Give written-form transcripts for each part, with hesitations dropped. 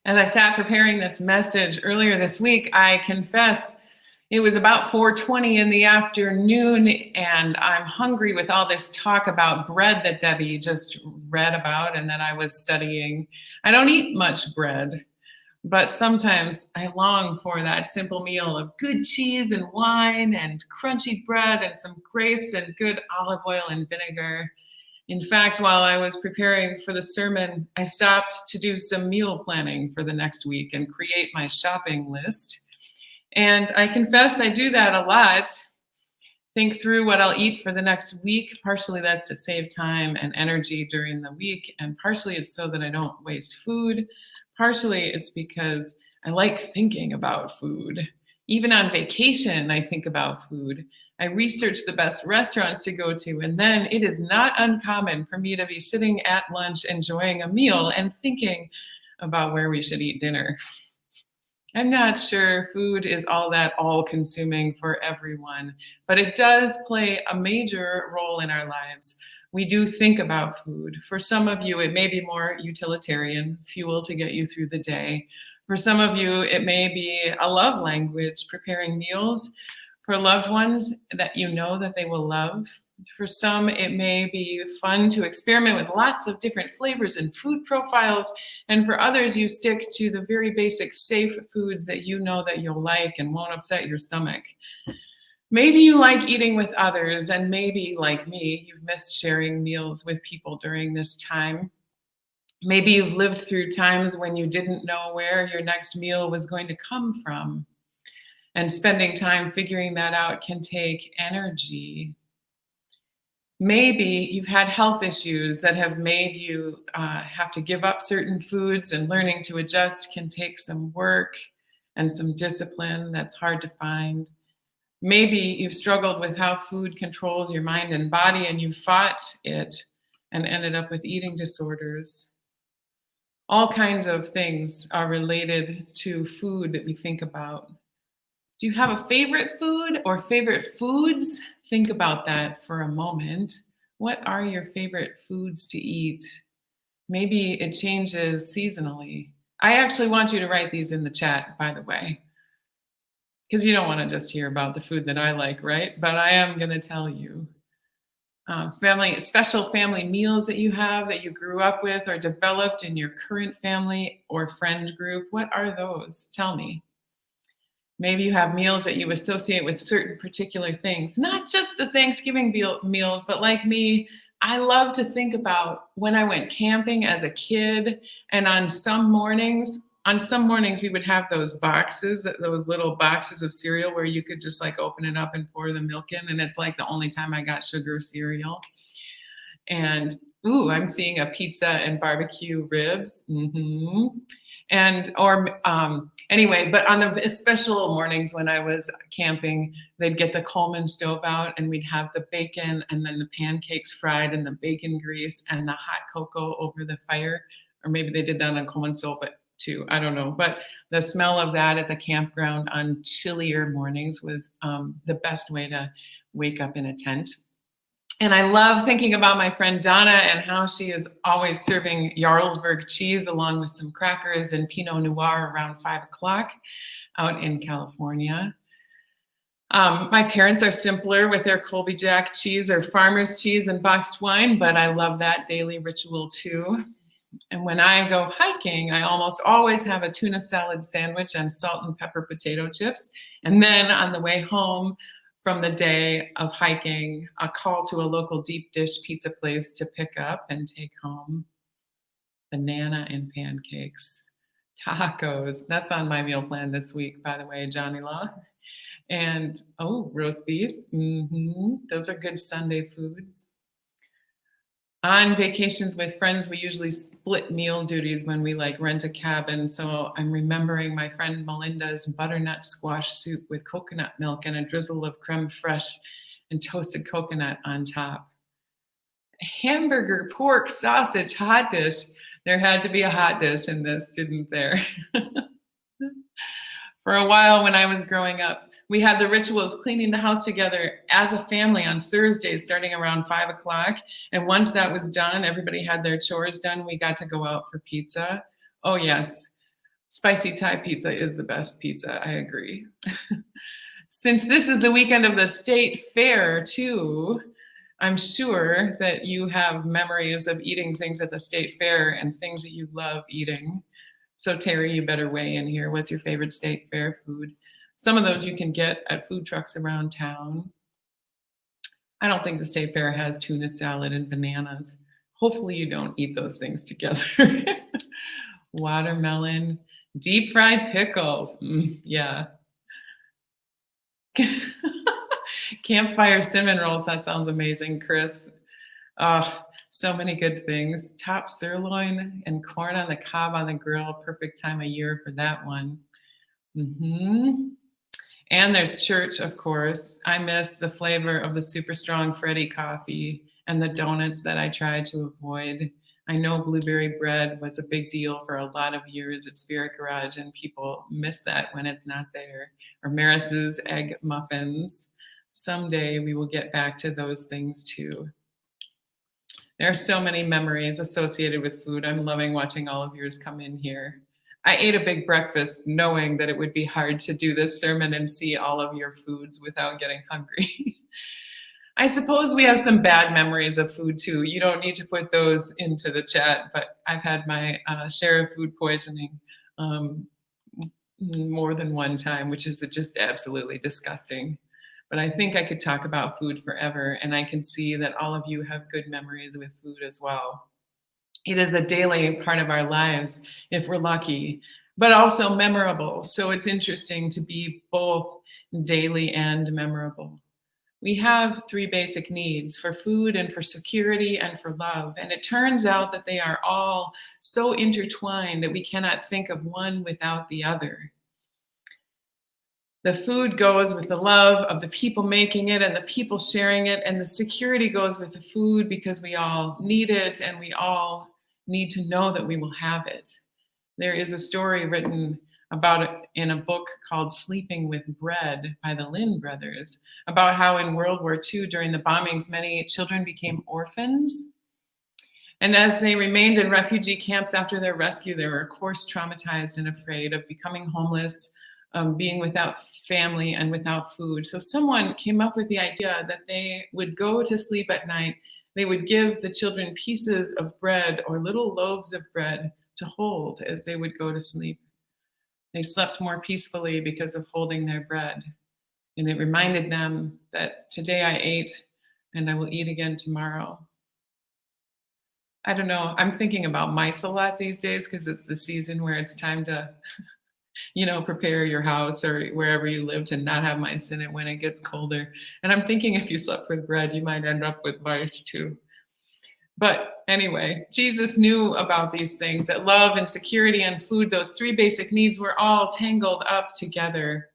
As I sat preparing this message earlier this week, I confess it was about 4:20 in the afternoon, and I'm hungry with all this talk about bread that Debbie just read about and that I was studying. I don't eat much bread, but sometimes I long for that simple meal of good cheese and wine and crunchy bread and some grapes and good olive oil and vinegar. In fact, while I was preparing for the sermon, I stopped to do some meal planning for the next week and create my shopping list. And I confess I do that a lot. Think through what I'll eat for the next week. Partially that's to save time and energy during the week, and partially it's so that I don't waste food. Partially it's because I like thinking about food. Even on vacation, I think about food. I research the best restaurants to go to, and then it is not uncommon for me to be sitting at lunch enjoying a meal and thinking about where we should eat dinner. I'm not sure food is all that all-consuming for everyone, but it does play a major role in our lives. We do think about food. For some of you, it may be more utilitarian, fuel to get you through the day. For some of you, it may be a love language, preparing meals for loved ones that you know that they will love. For some, it may be fun to experiment with lots of different flavors and food profiles. And for others, you stick to the very basic safe foods that you know that you'll like and won't upset your stomach. Maybe you like eating with others, and maybe, like me, you've missed sharing meals with people during this time. Maybe you've lived through times when you didn't know where your next meal was going to come from. And spending time figuring that out can take energy. Maybe you've had health issues that have made you have to give up certain foods, and learning to adjust can take some work and some discipline that's hard to find. Maybe you've struggled with how food controls your mind and body, and you fought it and ended up with eating disorders. All kinds of things are related to food that we think about. Do you have a favorite food or favorite foods? Think about that for a moment. What are your favorite foods to eat? Maybe it changes seasonally. I actually want you to write these in the chat, by the way, because you don't want to just hear about the food that I like, right? But I am going to tell you. Special family meals that you have, that you grew up with or developed in your current family or friend group. What are those? Tell me. Maybe you have meals that you associate with certain particular things, not just the Thanksgiving meals, but like me, I love to think about when I went camping as a kid, and on some mornings we would have those little boxes of cereal where you could just like open it up and pour the milk in, and it's like the only time I got sugar cereal. And I'm seeing a pizza and barbecue ribs. Anyway, but on the special mornings when I was camping, they'd get the Coleman stove out, and we'd have the bacon and then the pancakes fried in the bacon grease and the hot cocoa over the fire. Or maybe they did that on a Coleman stove too, I don't know. But the smell of that at the campground on chillier mornings was the best way to wake up in a tent. And I love thinking about my friend Donna and how she is always serving Jarlsberg cheese along with some crackers and Pinot Noir around 5 o'clock out in California. My parents are simpler with their Colby Jack cheese or farmer's cheese and boxed wine, but I love that daily ritual too. And when I go hiking, I almost always have a tuna salad sandwich and salt and pepper potato chips. And then on the way home, from the day of hiking, a call to a local deep dish pizza place to pick up and take home. Banana and pancakes, tacos. That's on my meal plan this week, by the way, Johnny Law. And roast beef. Those are good Sunday foods. On vacations with friends, we usually split meal duties when we rent a cabin. So I'm remembering my friend Melinda's butternut squash soup with coconut milk and a drizzle of creme fraiche and toasted coconut on top. Hamburger, pork, sausage, hot dish. There had to be a hot dish in this, didn't there? For a while when I was growing up, we had the ritual of cleaning the house together as a family on Thursdays starting around 5 o'clock. And once that was done, everybody had their chores done, we got to go out for pizza. Oh yes, Spicy Thai pizza is the best pizza, I agree. Since this is the weekend of the state fair too, I'm sure that you have memories of eating things at the state fair and things that you love eating. So Terry, you better weigh in here. What's your favorite state fair food? Some of those you can get at food trucks around town. I don't think the state fair has tuna salad and bananas. Hopefully you don't eat those things together. Watermelon, deep fried pickles. Yeah. Campfire cinnamon rolls. That sounds amazing, Chris. Oh, so many good things. Top sirloin and corn on the cob on the grill. Perfect time of year for that one. And there's church, of course. I miss the flavor of the super strong Freddy coffee and the donuts that I tried to avoid. I know blueberry bread was a big deal for a lot of years at Spirit Garage, and people miss that when it's not there. Or Maris's egg muffins. Someday we will get back to those things too. There are so many memories associated with food. I'm loving watching all of yours come in here. I ate a big breakfast knowing that it would be hard to do this sermon and see all of your foods without getting hungry. I suppose we have some bad memories of food too. You don't need to put those into the chat, but I've had my share of food poisoning more than one time, which is just absolutely disgusting. But I think I could talk about food forever, and I can see that all of you have good memories with food as well. It is a daily part of our lives, if we're lucky, but also memorable. So it's interesting to be both daily and memorable. We have three basic needs: for food and for security and for love. And it turns out that they are all so intertwined that we cannot think of one without the other. The food goes with the love of the people making it and the people sharing it, and the security goes with the food because we all need it and we all need to know that we will have it. There is a story written about it in a book called Sleeping with Bread by the Lynn brothers, about how in World War II, during the bombings, many children became orphans. And as they remained in refugee camps after their rescue, they were, of course, traumatized and afraid of becoming homeless, being without family and without food. So someone came up with the idea that they would go to sleep at night. They would give the children pieces of bread or little loaves of bread to hold as they would go to sleep. They slept more peacefully because of holding their bread. And it reminded them that today I ate and I will eat again tomorrow. I don't know. I'm thinking about mice a lot these days because it's the season where it's time to prepare your house or wherever you live to not have mice in it when it gets colder. And I'm thinking if you slept with bread, you might end up with mice too. But anyway, Jesus knew about these things, that love and security and food, those three basic needs, were all tangled up together.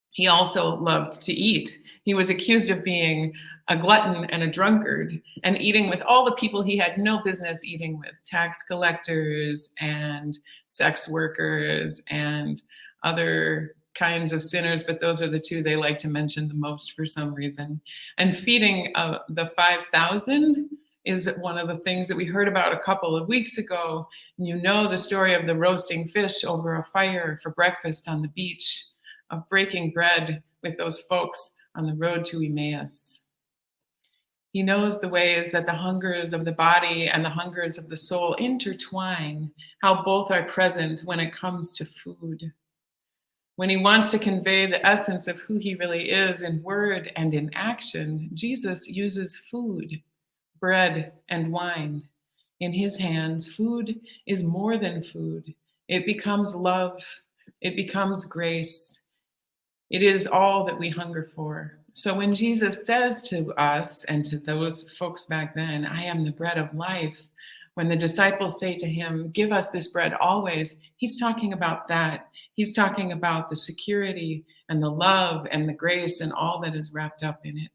He also loved to eat. He was accused of being a glutton and a drunkard and eating with all the people he had no business eating with: tax collectors and sex workers and other kinds of sinners, but those are the two they like to mention the most for some reason. And feeding the 5,000 is one of the things that we heard about a couple of weeks ago. You know the story of the roasting fish over a fire for breakfast on the beach, of breaking bread with those folks on the road to Emmaus. He knows the ways that the hungers of the body and the hungers of the soul intertwine, how both are present when it comes to food. When he wants to convey the essence of who he really is in word and in action, Jesus uses food, bread, and wine. In his hands, food is more than food. It becomes love. It becomes grace. It is all that we hunger for. So when Jesus says to us and to those folks back then, "I am the bread of life," when the disciples say to him, "Give us this bread always," he's talking about that. He's talking about the security and the love and the grace and all that is wrapped up in it.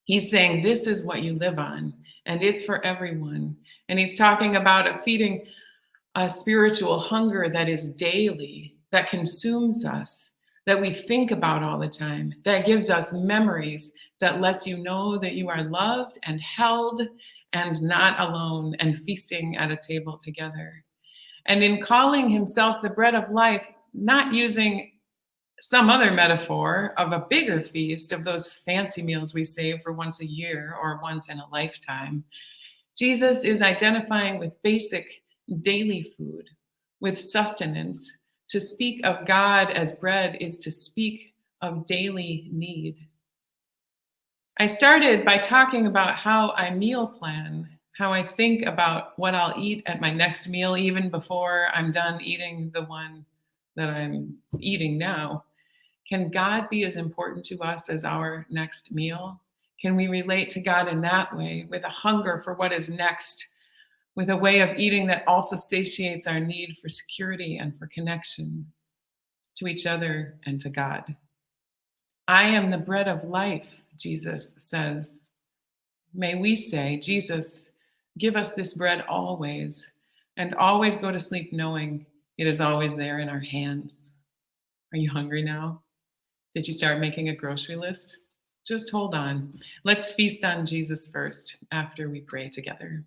He's saying this is what you live on, and it's for everyone. And he's talking about feeding a spiritual hunger that is daily, that consumes us, that we think about all the time, that gives us memories, that lets you know that you are loved and held and not alone and feasting at a table together. And in calling himself the bread of life, not using some other metaphor of a bigger feast, of those fancy meals we save for once a year or once in a lifetime, Jesus is identifying with basic daily food, with sustenance. To speak of God as bread is to speak of daily need. I started by talking about how I meal plan, how I think about what I'll eat at my next meal, even before I'm done eating the one that I'm eating now. Can God be as important to us as our next meal? Can we relate to God in that way, with a hunger for what is next, with a way of eating that also satiates our need for security and for connection to each other and to God? I am the bread of life, Jesus says. May we say, Jesus, give us this bread always, and always go to sleep knowing it is always there in our hands. Are you hungry now? Did you start making a grocery list? Just hold on. Let's feast on Jesus first after we pray together.